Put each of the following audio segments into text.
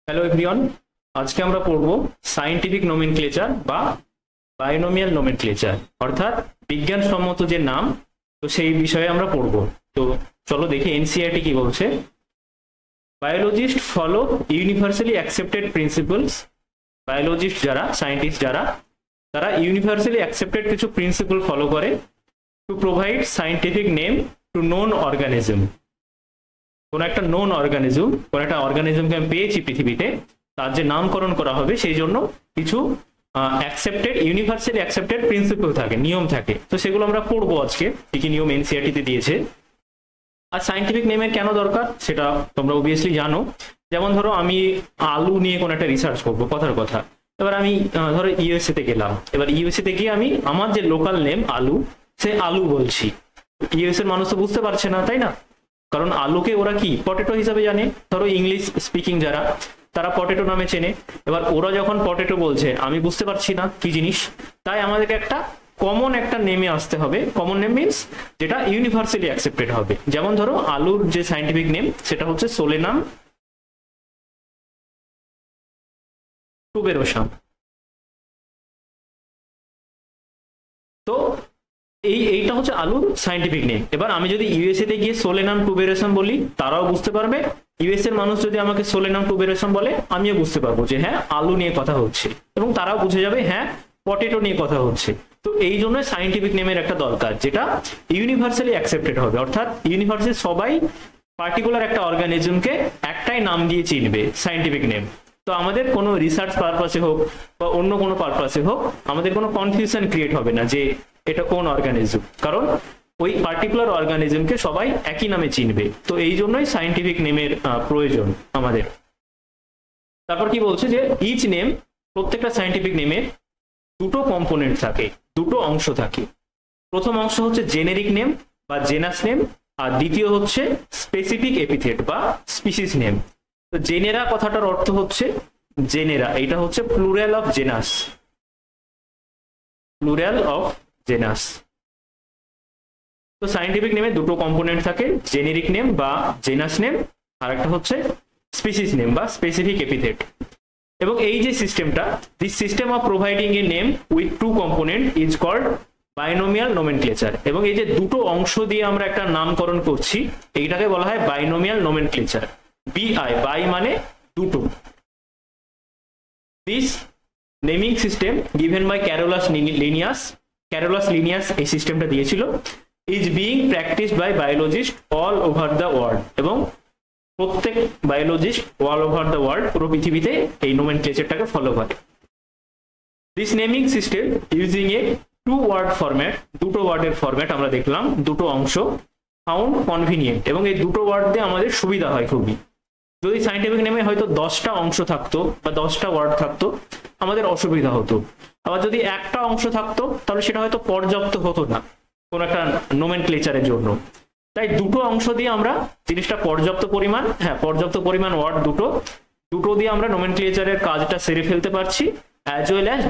Hello everyone, আজকে আমরা পড়ব সায়েন্টিফিক নোমেনক্লেচার বা বায়োনোমিয়াল নোমেনক্লেচার, অর্থাৎ বিজ্ঞানসম্মত যে নাম, তো সেই বিষয়ে আমরা পড়ব। তো চলো দেখি এনসিইআরটি কি বলছে। Biologist follow universally accepted principles. Biologist যারা, সায়েন্টিস্ট যারা, তারা ইউনিভার্সালি অ্যাকসেপ্টেড কিছু প্রিন্সিপল ফলো করে to provide scientific name to known organism. কোন একটা নোন অর্গানিজম, কোন একটা অর্গানিজমকে আমি পেয়েছি পৃথিবীতে, তার যে নামকরণ করা হবে সেই জন্য কিছু অ্যাকসেপ্টেড, ইউনিভার্সালি অ্যাকসেপ্টেড প্রিন্সিপল থাকে, নিয়ম থাকে। তো সেগুলো আমরা পড়বো আজকে, কি কি নিয়ম এনসিইআরটিতে দিয়েছে। আর সায়েন্টিফিক নেমের কেন দরকার সেটা তোমরা অবভিয়াসলি জানো। যেমন ধরো আমি আলু নিয়ে কোনো একটা রিসার্চ করবো, কথার কথা। এবার আমি ধরো ইউএসএ তে গেলাম, এবার ইউএসএ তে গিয়ে আমি আমার যে লোকাল নেম আলু, সে আলু বলছি। ইউএস এর মানুষ তো বুঝতে পারছে না, তাই না? কারণ আলুকে ওরা কি পটেটো হিসাবে জানে। ধরো ইংলিশ স্পিকিং যারা, তারা পটেটো নামে চেনে। এবার ওরা যখন পটেটো বলছে, আমি বুঝতে পারছি না কি জিনিস, তাই আমাদেরকে একটা কমন একটা নেমে আসতে হবে। কমন নেম মিনস যেটা ইউনিভার্সালি অ্যাকসেপ্টেড হবে। যেমন ধরো আলুর যে সায়েন্টিফিক নেম সেটা হচ্ছে সোলেনাম টুবেরোসাম। তো এইটা হচ্ছে আলুর সায়েন্টিফিক নেম। এবার আমি যদি ইউএসএ তে গিয়ে সোলেনাম টুবেরোসাম বলি, তারাও বুঝতে পারবে। ইউএস এর মানুষ যদি আমাকে সোলেনাম টুবেরোসাম বলে, আমিও বুঝতে পারবো যে হ্যাঁ আলু নিয়ে কথা হচ্ছে, এবং তারাও বুঝে যাবে হ্যাঁ পটেটো নিয়ে কথা হচ্ছে। তো এই জন্য সায়েন্টিফিক নেমের একটা দরকার, যেটা ইউনিভার্সালি অ্যাকসেপ্টেড হবে। অর্থাৎ ইউনিভার্সালি সবাই পার্টিকুলার একটা অর্গানিজমকে একটাই নাম দিয়ে চিনবে, সায়েন্টিফিক নেম। তো আমাদের কোনো রিসার্চ পারপাসে হোক বা অন্য কোনো পারপাসে হোক, আমাদের কোনো কনফিউশন ক্রিয়েট হবে না যে এটা কোন অর্গানিজম, কারণ ওই পার্টিকুলার অর্গানিজমকে সবাই একই নামে চিনবে। তো এই জন্যই সায়েন্টিফিক নেমের প্রয়োজন আমাদের। তারপর কি বলছে যে ইচ নেম, প্রত্যেকটা সায়েন্টিফিক নেমের দুটো কম্পোনেন্ট থাকে, দুটো অংশ থাকে। প্রথম অংশ হচ্ছে জেনেরিক নেম বা জেনাস নেম, আর দ্বিতীয় হচ্ছে স্পেসিফিক এপিথেট বা স্পিসিস নেম। তো জেনেরা কথাটার অর্থ হচ্ছে জেনেরা, এটা হচ্ছে plural of genus, plural of genus. তো সায়েন্টিফিক নেমে দুটো কম্পোনেন্ট থাকে, জেনেরিক নেম বা জেনাস নেম, আর একটা হচ্ছে স্পিসিস নেম বা স্পেসিফিক এপিথেট। এবং এই যে সিস্টেমটা, this system of providing a name with two component is called binomial nomenclature. এবং এই যে দুটো অংশ দিয়ে আমরা একটা নামকরণ করছি, এইটাকে বলা হয় বাইনোমিয়াল নোমেনক্লেচার। বিআই, বাই মানে দুটো। This naming system given by Carolus Linnaeus, Carolus Linnaeus এই সিস্টেমটা দিয়েছিল, is being practised by biologist all over the world. এবং প্রত্যেক biologist all over the world, পুরো পৃথিবীতে এই নোমেনক্লেচারটাকে ফলো করে। This naming system using a two word format, দুটো ওয়ার্ডের ফরম্যাট আমরা দেখলাম, দুটো অংশ, ফাউন্ড কনভিনিয়েন্ট। এবং এই দুটো ওয়ার্ড দিয়ে আমাদের সুবিধা হয় খুবই। যদি সায়েন্টিফিক নেমে হয়তো 10টা অংশ থাকতো বা 10টা ওয়ার্ড থাকতো, আমাদের অসুবিধা হতো। আবার যদি একটা অংশ থাকতো, তাহলে সেটা হয়তো পর্যাপ্ত হতো না কোন একটা নোমেনক্লেচারের জন্য। তাই দুটো অংশ দিয়ে আমরা জিনিসটা পর্যাপ্ত পরিমাণ, হ্যাঁ পর্যাপ্ত পরিমাণ ওয়ার্ড দুটো দিয়ে আমরা নোমেনক্লেচারের কাজটা সেরে ফেলতে পারছি, অ্যাজ ওয়েল অ্যাজ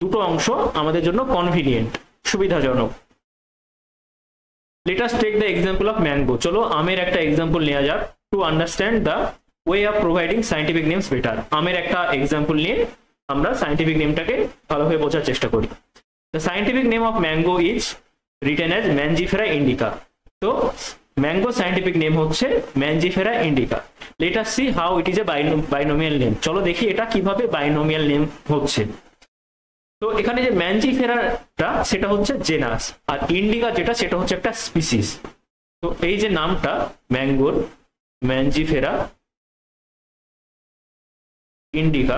দুটো অংশ আমাদের জন্য কনভিনিয়েন্ট, সুবিধাজনক। Let us take the example of mango. চলো আমের একটা এক্সাম্পল নেওয়া যাক to understand the way of providing scientific names better. আমের একটা এক্সাম্পল নিয়ে আমরা সায়েন্টিফিক নেমটাকে ভালোভাবে বোঝার চেষ্টা করি। The scientific name of mango is written as Mangifera indica. তো ম্যাঙ্গো সায়েন্টিফিক নেম হচ্ছে Mangifera indica. Let us see how it is a binomial name. চলো দেখি এটা কিভাবে বাইনোমিয়াল নেম হচ্ছে। তো এখানে যে ম্যানজিফেরাটা সেটা হচ্ছে জেনাস, আর ইন্ডিকা যেটা সেটা হচ্ছে একটা স্পিসিস। তো এই যে নামটা ম্যাঙ্গোর, ম্যানজিফেরা ইন্ডিকা,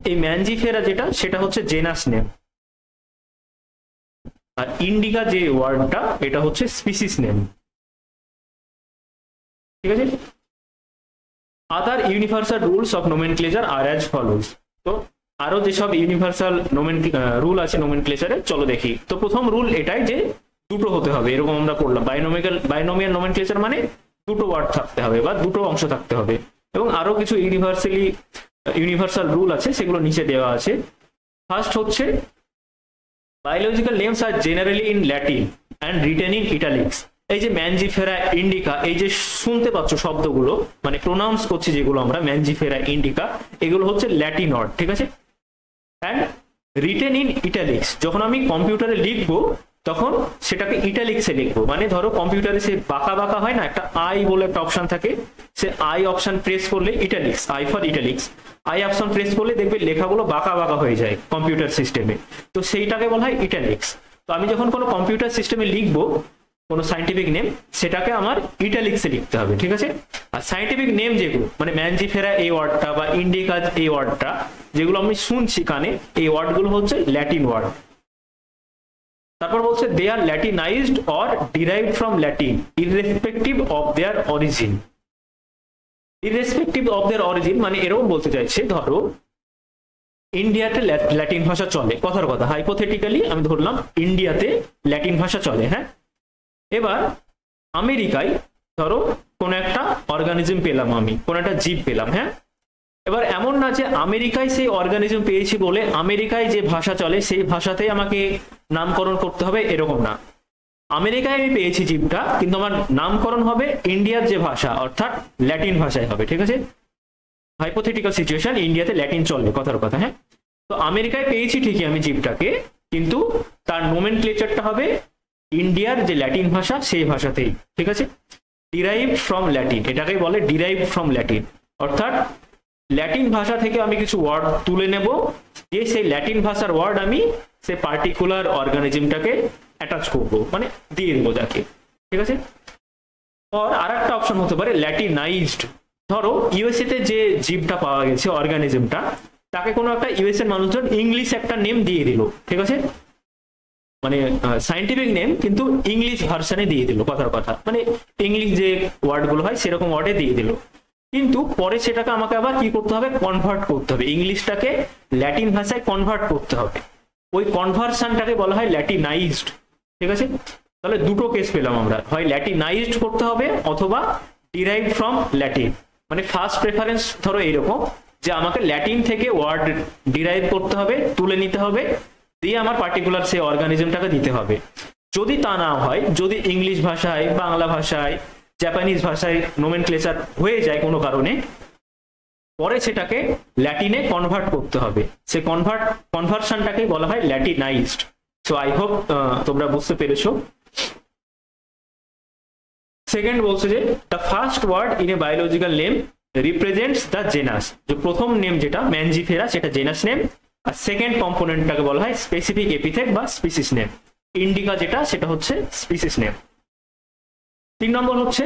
এই ম্যানজিফেরা যেটা সেটা হচ্ছে জেনাস নেম, আর ইন্ডিকা যে ওয়ার্ডটা এটা হচ্ছে স্পিসিস নেম। ঠিক আছে। Other universal rules of nomenclature are as follows. তো আরো যেসব ইউনিভার্সাল রুল আছে নোমেনক্লেচারে, চলো দেখি। তো প্রথম রুল এটাই যে দুটো হতে হবে, এরকম আমরা পড়লাম। বাইনোমিয়াল নোমেনক্লেচার মানে দুটো ওয়ার্ড থাকতে হবে বা দুটো অংশ থাকতে হবে। এবং আরো কিছু ইউনিভার্সাল রুল আছে, সেগুলো নিচে দেওয়া আছে। ফার্স্ট হচ্ছে biological names are generally in Latin and written in italics এই যে ম্যানজিফেরা ইন্ডিকা, এই যে শুনতে পাচ্ছ শব্দগুলো, মানে প্রোনাউন্স করছি যেগুলো আমরা, ম্যানজিফেরা ইন্ডিকা, এগুলো হচ্ছে ল্যাটিন ওয়ার্ড, ঠিক আছে। অ্যান্ড রিটেন ইন ইটালিক্স, যখন আমি কম্পিউটারে লিখবো তখন সেটাকে ইটালিক্সে লিখবো। মানে ধরো কম্পিউটারে সে বাঁকা বাঁকা হয় না, একটা আই বলে একটা অপশন থাকে, সে আই অপশন প্রেস করলে italics, I for italics, I option press করলে দেখবে লেখাগুলো বাঁকা বাঁকা হয়ে যায় কম্পিউটার সিস্টেমে, তো সেইটাকে বলা হয় ইটালিক্স। তো আমি যখন কোনো কম্পিউটার সিস্টেমে লিখবো কোনো সাইন্টিফিক নেম, সেটাকে আমার ইটালিক্সে লিখতে হবে, ঠিক আছে। আর সাইন্টিফিক নেম যেগুলো, মানে ম্যানজিফেরা এই ওয়ার্ডটা বা ইন্ডিকা এই ওয়ার্ডটা যেগুলো আমি শুনছি কানে, এই ওয়ার্ডগুলো হচ্ছে ল্যাটিন ওয়ার্ড। তারপর বলছে they are Latinised or derived from Latin irrespective of their origin. Irrespective of their origin মানে এরকম বলতে চাইছে, ধরো ইন্ডিয়াতে ল্যাটিন ভাষা চলে, কথার কথা, হাইপোথেটিক্যালি আমি ধরলাম ইন্ডিয়াতে ল্যাটিন ভাষা চলে, হ্যাঁ। এবার আমেরিকায় ধরো কোন একটা অর্গানিজম পেলাম, আমি কোন একটা জীব পেলাম, হ্যাঁ। এবার এমন না যে আমেরিকায় সেই অর্গানিজম পেয়েছি বলে আমেরিকায় যে ভাষা চলে সেই ভাষাতেই আমাকে নামকরণ করতে হবে, এরকম না। আমেরিকায় আমি পেয়েছি জীবটা, কিন্তু আমার নামকরণ হবে ইন্ডিয়ার যে ভাষা, অর্থাৎ ল্যাটিন ভাষায় হবে, ঠিক আছে। হাইপোথেটিক্যাল সিচুয়েশন, ইন্ডিয়াতে ল্যাটিন চলে, কথার কথা, হ্যাঁ। তো আমেরিকায় পেয়েছি ঠিকই আমি জীবটাকে, কিন্তু তার নোমেনক্লেচারটা হবে ইন্ডিয়ার যে ল্যাটিন ভাষা সেই ভাষাতেই, ঠিক আছে। ডিরাইভড ফ্রম ল্যাটিন, এটাকেই বলে ডিরাইভড ফ্রম ল্যাটিন, অর্থাৎ ল্যাটিন ভাষা থেকে আমি কিছু ওয়ার্ড তুলে নেব, যে সেই ল্যাটিন ভাষার ওয়ার্ড আমি সেই পার্টিকুলার অর্গানিজমটাকে অ্যাটাচ করবো, মানে দিয়ে দেবো যাকে, ঠিক আছে। আর একটা অপশন হতে পারে ল্যাটিনাইজড, ধরো ইউএসএ তে যে জীবটা পাওয়া গেছে অর্গানিজমটা, তাকে কোনো একটা ইউএসএ মানুষজন ইংলিশ একটা নেম দিয়ে দিল, ঠিক আছে, মানে সাইন্টিফিক নেম কিন্তু ইংলিশ ভার্সনে দিয়ে দিল, কথার কথা, মানে ইংলিশ যে ওয়ার্ড গুলো হয় সেরকম ওয়ার্ডে দিয়ে দিল। কিন্তু পরে সেটাকে আমাকে আবার কি করতে হবে, কনভার্ট করতে হবে, ইংলিশটাকে ল্যাটিন ভাষায় কনভার্ট করতে হবে, ওই কনভার্সনটাকে বলা হয় ল্যাটিনাইজড, ঠিক আছে। তাহলে দুটো কেস পেলাম আমরা, হয় ল্যাটিনাইজড করতে হবে অথবা ডিরাইভ ফ্রম ল্যাটিন। মানে ফার্স্ট প্রেফারেন্স ধরো এইরকম যে আমাকে ল্যাটিন থেকে ওয়ার্ড ডিরাইভ করতে হবে, তুলে নিতে হবে, দিয়ে আমার পার্টিকুলার সেই অর্গানিজমটাকে দিতে হবে। যদি তা না হয়, যদি ইংলিশ ভাষায়, বাংলা ভাষায়, জাপানিজ ভাষায় নোমেনক্লেচার হয়ে যায় কোনো কারণে, পরে সেটাকে ল্যাটিনে কনভার্ট করতে হবে, সে কনভার্সনটাকেই বলা হয় ল্যাটিনাইজড। সো আই হোপ তোমরা বুঝতে পেরেছো। সেকেন্ড বলছে যে the first word in a biological name represents the genus, যে প্রথম নেম যেটা ম্যানজিফেরা সেটা জেনাস নেম, আর সেকেন্ড কম্পোনেন্টটাকে বলা হয় স্পেসিফিক এপিথেট বা স্পিসিস নেম। ইন্ডিকা যেটা সেটা হচ্ছে স্পিসিস নেম। 3 নম্বর হচ্ছে,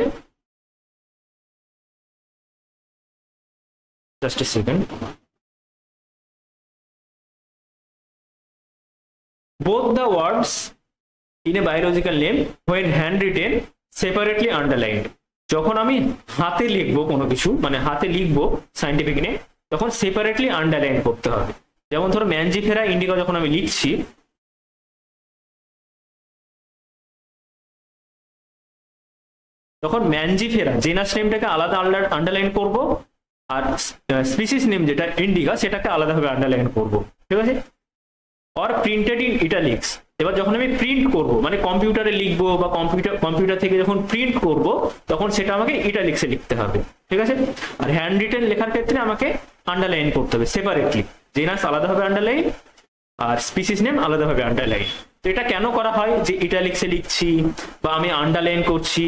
just a second, both the words in a biological name when handwritten separately underlined, যখন আমি হাতে লিখবো কোনো কিছু, মানে হাতে লিখবো সাইন্টিফিক নেম, তখন সেপারেটলি আন্ডারলাইন করতে হবে। যেমন ধরো ম্যানজিফেরা ইন্ডিকা যখন আমি লিখছি, তখন ম্যানজিফেরা জেনাস নেমটাকে আলাদা আন্ডারলাইন করব, আর স্পিসিস নেম যেটা ইন্ডিকা সেটাকে আলাদাভাবে আন্ডারলাইন করব, ঠিক আছে। অর প্রিন্টেড ইন ইটালিক্স, এবার যখন আমি প্রিন্ট করব, মানে কম্পিউটারে লিখবো বা কম্পিউটার থেকে যখন প্রিন্ট করব, তখন সেটা আমাকে ইটালিক্সে লিখতে হবে, ঠিক আছে। আর হ্যান্ড রিটেন লেখার ক্ষেত্রে আমাকে আন্ডারলাইন করতে হবে সেপারেটলি, জেনাস আলাদাভাবে আন্ডারলাইন আর স্পিসিস নেম আলাদাভাবে আন্ডারলাইন। তো এটা কেন করা হয় যে ইটালিক্সে লিখছি বা আমি আন্ডারলাইন করছি,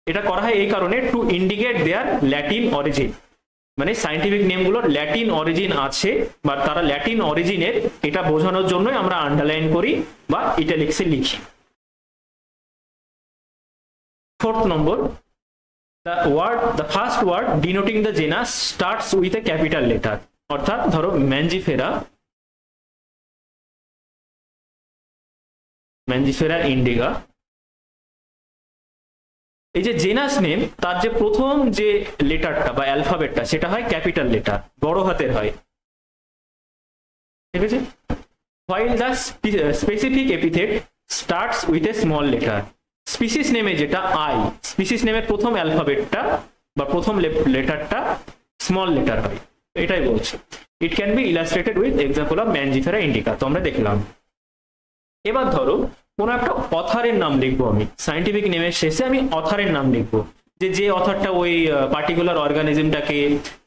এটা করা হয় এই কারণে to indicate their Latin origin, মানে সাইন্টিফিক নেমগুলোর ল্যাটিন অরিজিন আছে বা তারা ল্যাটিন অরিজিনের, এটা বোঝানোর জন্যই আমরা আন্ডারলাইন করি বা ইটালিক্সে লিখি। 4th number, the first word denoting the genus starts with a capital letter, অর্থাৎ ধরো ম্যানজিফেরা ইন্ডিকা, এই যে জেনাস নেম, তার যে প্রথম যে লেটারটা বা অ্যালফাবেটটা সেটা হয় ক্যাপিটাল লেটার, বড় হাতের হয়, ঠিক আছে। while the specific epithet starts with a small letter, species নেমে যেটা আই, স্পিসিস নেমের প্রথম অ্যালফাবেটটা বা প্রথম লেটারটা স্মল লেটার হয়, এটাই বলছে। It can be illustrated with example of Mangifera indica, তো আমরা দেখলাম। এবার ধরো কোনো একটা অথারের নাম লিখবো, আমি সায়েন্টিফিক নেমের শেষে আমি অথারের নাম লিখবো, যে অথারটা ওই পার্টিকুলার অর্গানিজমটাকে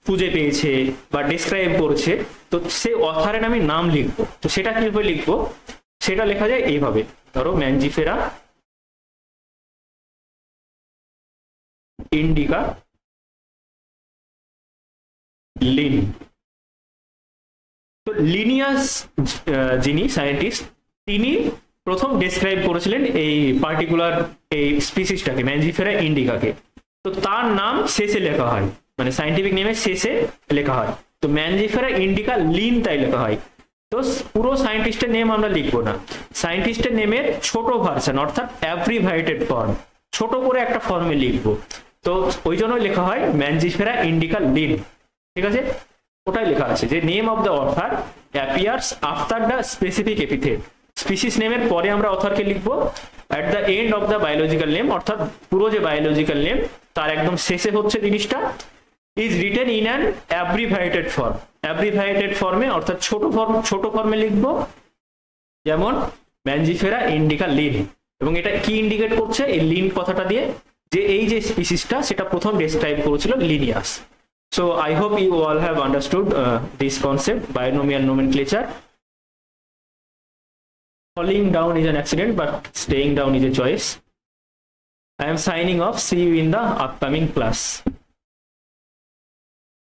খুঁজে পেয়েছে বা ডিসক্রাইব করছে, তো সে অথারের আমি নাম লিখবো। তো সেটা কিভাবে লিখবো, সেটা লেখা যায় এইভাবে, ধরো ম্যানজিফেরা ইন্ডিকা লিন। তো লিনিয়াস যিনি সায়েন্টিস্ট, তিনি প্রথম ডেসক্রাইব করেছিলেন এই পার্টিকুলার এই স্পিসিসটাকে, ম্যানজিফেরা ইন্ডিকাকে। তো তার নাম শেষে লেখা হয়, মানে সায়েন্টিফিক নেমের শেষে লেখা হয়। তো ম্যানজিফেরা ইন্ডিকা লিন তাই লেখা হয়। তো পুরো সায়েন্টিস্টের নেম আমরা লিখবো না, সায়েন্টিস্টের নেমের ছোট ভার্সন অর্থাৎ অ্যাব্রিভাইটেড ফর্ম, ছোট করে একটা ফর্মে লিখবো। তো ওই জন্য লেখা হয় ম্যানজিফেরা ইন্ডিকা লিন, ঠিক আছে? ওটাই লেখা আছে যে name of the author appears after the specific epithet. Species নেমের পরে আমরা অথারকে লিখবো, at the end of the biological name, অর্থাৎ পুরো যে বায়োলজিক্যাল নেম তার একদম শেষে হচ্ছে জিনিসটা, is written in an abbreviated form. Abbreviated ফর্মে অর্থাৎ ছোট ফর্মে লিখবো, যেমন ম্যানজিফেরা ইন্ডিকা লিন। এবং এটা কি ইন্ডিকেট করছে এই লিন কথাটা দিয়ে, যে এই যে স্পিসিসটা সেটা প্রথম ডেসক্রাইব করেছিল Linnaeus. So I hope you all have understood this concept, binomial nomenclature. Falling down is an accident, but staying down is a choice. I am signing off. See you in the upcoming class.